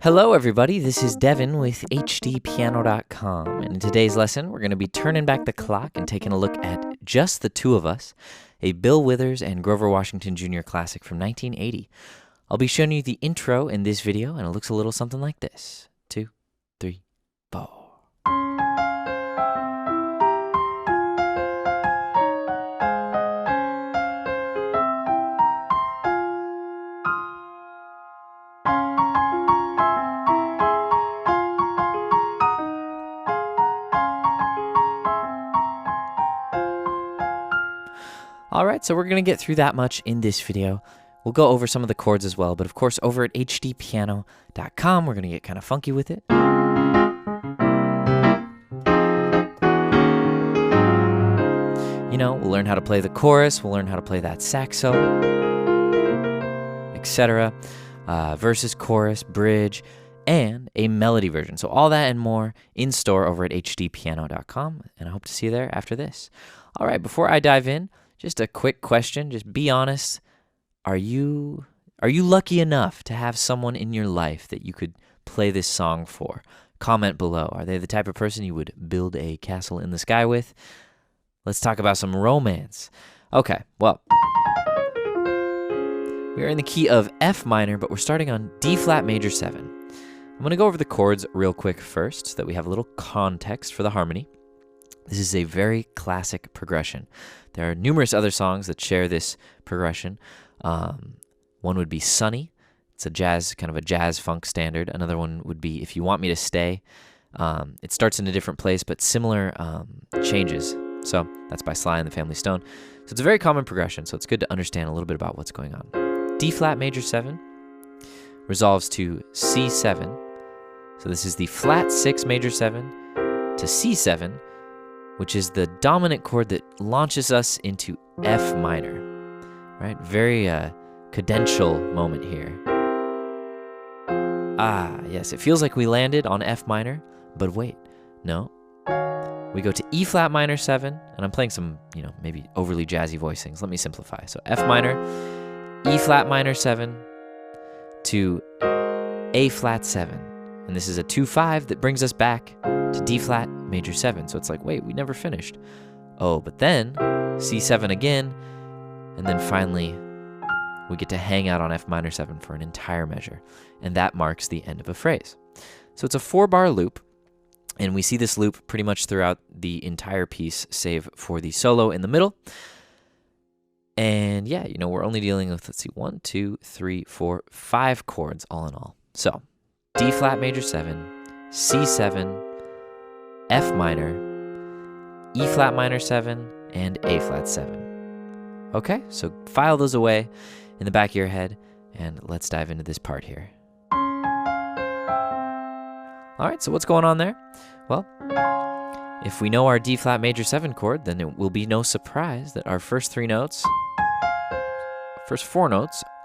Hello everybody, this is Devin with HDpiano.com, and in today's lesson we're going to be turning back the clock and taking a look at Just the Two of Us, a Bill Withers and Grover Washington Jr. classic from 1980. I'll be showing you the intro in this video, and it looks a little something like this. 2, 3, 4. Alright, so we're going to get through that much in this video. We'll go over some of the chords as well, but of course over at HDpiano.com we're going to get kind of funky with it. You know, we'll learn how to play the chorus, we'll learn how to play that saxo, etc. Verses, chorus, bridge, and a melody version. So all that and more in store over at HDpiano.com, and I hope to see you there after this. Alright, before I dive in, just a quick question, just be honest. Are you lucky enough to have someone in your life that you could play this song for? Comment below. Are they the type of person you would build a castle in the sky with? Let's talk about some romance. Okay, well, we are in the key of F minor, but we're starting on D flat major 7. I'm going to go over the chords real quick first so that we have a little context for the harmony. This is a very classic progression. There are numerous other songs that share this progression. One would be Sunny. It's a jazz, kind of a jazz funk standard. Another one would be If You Want Me to Stay. It starts in a different place, but similar changes. So that's by Sly and the Family Stone. So it's a very common progression, so it's good to understand a little bit about what's going on. D flat major 7 resolves to C7. So this is the flat 6 major 7 to C7, which is the dominant chord that launches us into F minor, right? Very cadential moment here. Ah, yes, it feels like we landed on F minor, but wait, no. We go to E flat minor 7, and I'm playing some, maybe overly jazzy voicings. Let me simplify. So F minor, E flat minor 7 to A flat 7. And this is a 2-5 that brings us back to D flat major 7. So it's like, wait, we never finished. Oh, but then C7 again, and then finally we get to hang out on F minor 7 for an entire measure, and that marks the end of a phrase. So it's a 4-bar loop, and we see this loop pretty much throughout the entire piece, save for the solo in the middle. And yeah, we're only dealing with, let's see, 1, 2, 3, 4, 5 chords all in all. So D flat major 7, C7, F minor, E flat minor 7, and A flat 7. Okay, so file those away in the back of your head, and let's dive into this part here. Alright, so what's going on there? Well, if we know our D flat major 7 chord, then it will be no surprise that our first 4 notes,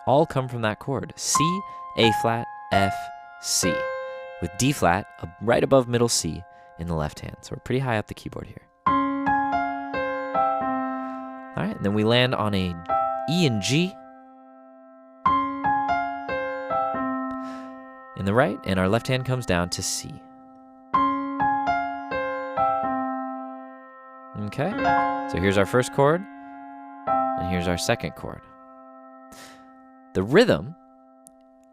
all come from that chord. C, A flat, F, C, with D flat right above middle C in the left hand. So we're pretty high up the keyboard here. All right, and then we land on a E and G in the right, and our left hand comes down to C. Okay, so here's our first chord, and here's our second chord. The rhythm,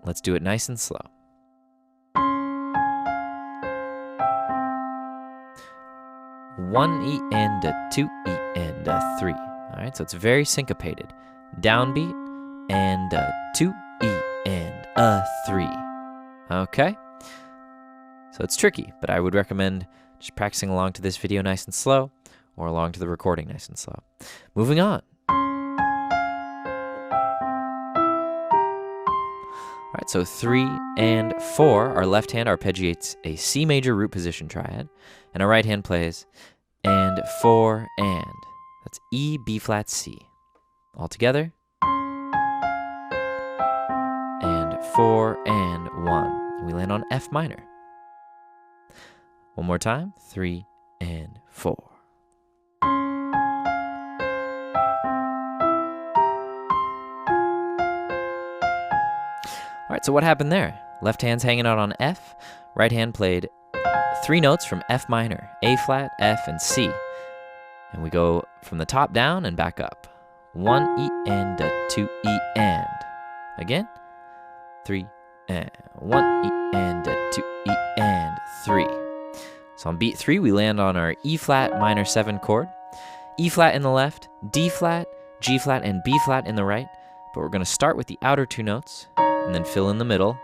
let's do it nice and slow. 1 E and a 2 E and a 3. All right, so it's very syncopated. Downbeat and a 2 E and a 3. Okay, so it's tricky, but I would recommend just practicing along to this video nice and slow, or along to the recording nice and slow. Moving on. All right, so 3 and 4, our left hand arpeggiates a C major root position triad, and our right hand plays and 4 and. That's E, B flat, C. All together. And 4 and 1. We land on F minor. One more time. 3 and 4. All right, so what happened there? Left hand's hanging out on F. Right hand played 3 notes from F minor, A flat, F, and C. And we go from the top down and back up. 1 E and a 2 E and. Again. 3 and 1 E and a 2 E and 3. So on beat 3, we land on our E flat minor 7 chord. E flat in the left, D flat, G flat, and B flat in the right. But we're going to start with the outer 2 notes and then fill in the middle.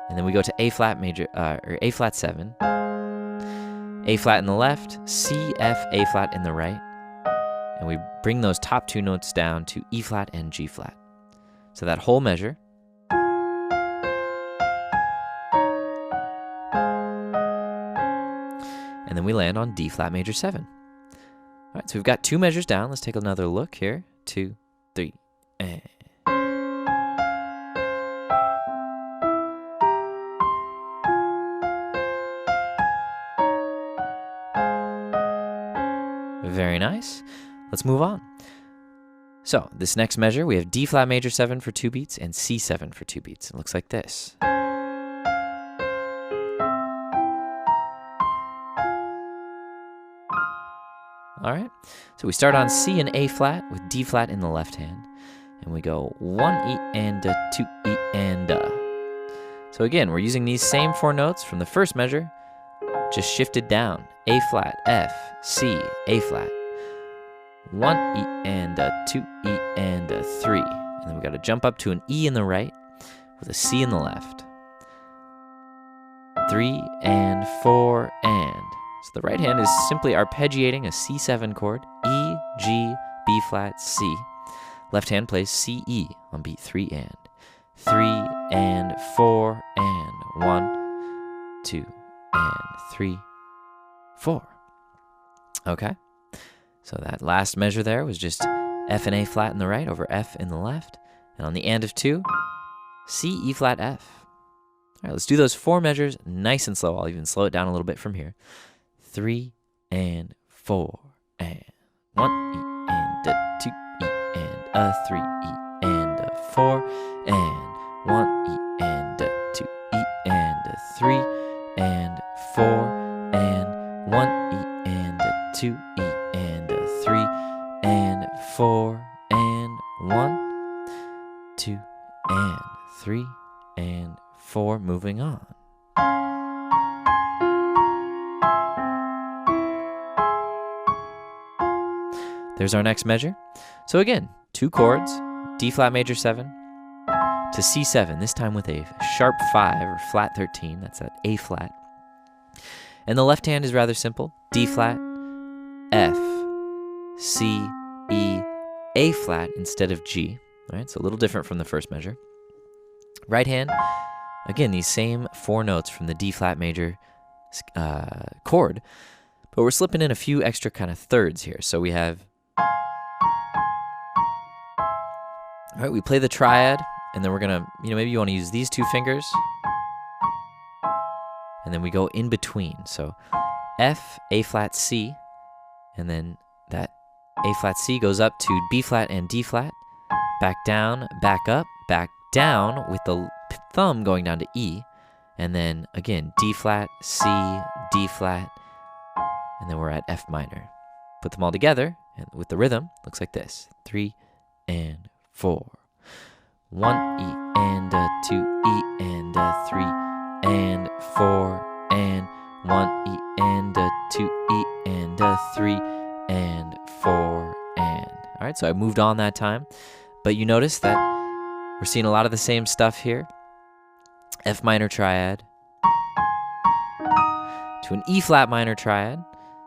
And then we go to A flat major, or A flat 7. A flat in the left, C, F, A flat in the right. And we bring those top 2 notes down to E flat and G flat. So that whole measure. And then we land on D flat major 7. All right, so we've got 2 measures down. Let's take another look here. 2, 3, and. Very nice. Let's move on. So this next measure, we have D flat major 7 for 2 beats and C7 for 2 beats. It looks like this. All right, so we start on C and A flat with D flat in the left hand, and we go 1 E and a 2 E and a. So again, we're using these same 4 notes from the first measure, just shifted down. A flat, F, C, A flat. 1 E and a 2 E and a 3. And then we got to jump up to an E in the right with a C in the left. 3 and 4 and. So the right hand is simply arpeggiating a C7 chord, E, G, B flat, C. Left hand plays C, E on beat 3 and. 3 and 4 and. 1, 2, and 3, 4. Okay, so that last measure there was just F and A flat in the right over F in the left. And on the and of 2, C, E flat, F. All right, let's do those 4 measures nice and slow. I'll even slow it down a little bit from here. 3 and 4 and 1 E and a 2 E and a 3 E and a 4 and 1 E and a 2 E and a 3 and 4 and 1 E and a 2 E and a 3 and 4 and 1, 2 and 3 and 4. Moving on. There's our next measure. So again, 2 chords, D flat major 7 to C7, this time with a sharp 5 or flat 13, that's that A flat. And the left hand is rather simple, D flat, F, C, E, A flat instead of G. All right, so a little different from the first measure. Right hand, again, these same 4 notes from the D flat major chord, but we're slipping in a few extra kind of thirds here. So we have, all right, we play the triad, and then we're gonna, maybe you want to use these 2 fingers, and then we go in between. So F, A flat, C, and then that A flat, C goes up to B flat and D flat, back down, back up, back down with the thumb going down to E, and then again D flat, C, D flat, and then we're at F minor. Put them all together, and with the rhythm, looks like this: 3 and 4. 1 E and a 2 E and a 3 and 4 and 1 E and a 2 E and a 3 and 4 and. All right, so I moved on that time, but you notice that we're seeing a lot of the same stuff here. F minor triad to an E flat minor triad.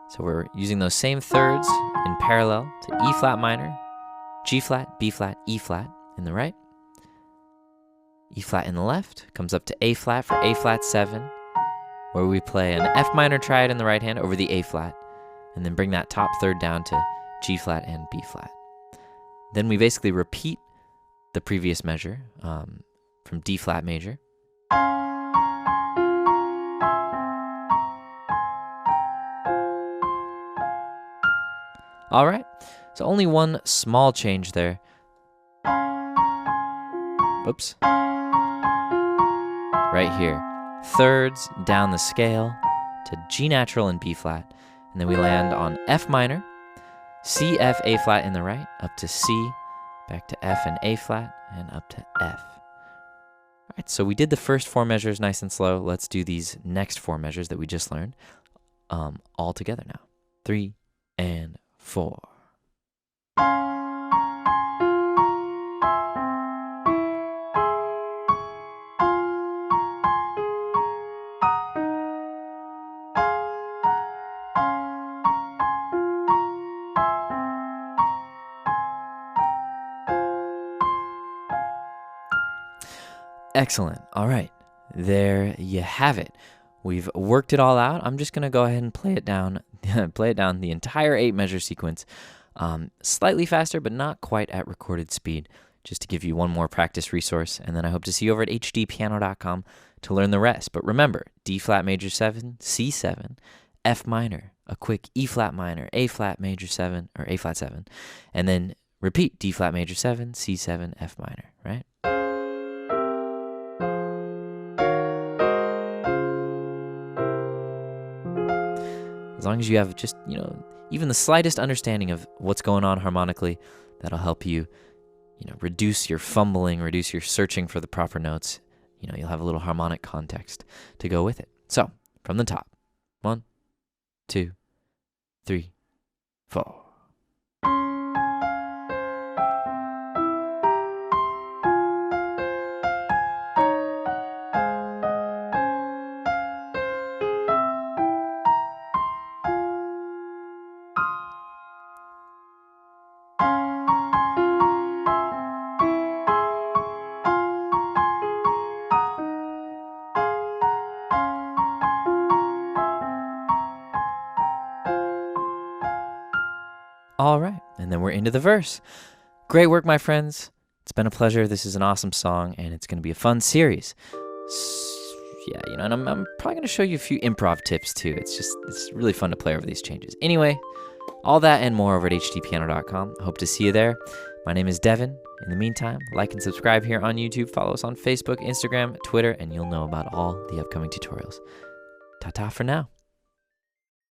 So we're using those same thirds in parallel to E flat minor, G flat, B flat, E flat in the right. E flat in the left comes up to A flat for A flat 7, where we play an F minor triad in the right hand over the A flat, and then bring that top third down to G flat and B flat. Then we basically repeat the previous measure from D flat major. All right, so only one small change there. Oops. right here. Thirds down the scale to G natural and B flat. And then we land on F minor, C, F, A flat in the right, up to C, back to F and A flat, and up to F. All right, so we did the first 4 measures nice and slow. Let's do these next 4 measures that we just learned all together now. 3 and 4. Excellent. All right, there you have it. We've worked it all out. I'm just going to go ahead and play it down, the entire 8 measure sequence, slightly faster, but not quite at recorded speed, just to give you one more practice resource. And then I hope to see you over at HDpiano.com to learn the rest. But remember, D flat major 7, C7, F minor, a quick E flat minor, A flat major 7, or A flat 7, and then repeat D flat major 7, C7, F minor, right? As long as you have just, even the slightest understanding of what's going on harmonically, that'll help you, reduce your fumbling, reduce your searching for the proper notes. You'll have a little harmonic context to go with it. So, from the top, 1, 2, 3, 4. All right, and then we're into the verse. Great work, my friends. It's been a pleasure. This is an awesome song, and it's going to be a fun series. And I'm probably going to show you a few improv tips, too. It's really fun to play over these changes. Anyway, all that and more over at HDpiano.com. Hope to see you there. My name is Devin. In the meantime, like and subscribe here on YouTube. Follow us on Facebook, Instagram, Twitter, and you'll know about all the upcoming tutorials. Ta-ta for now.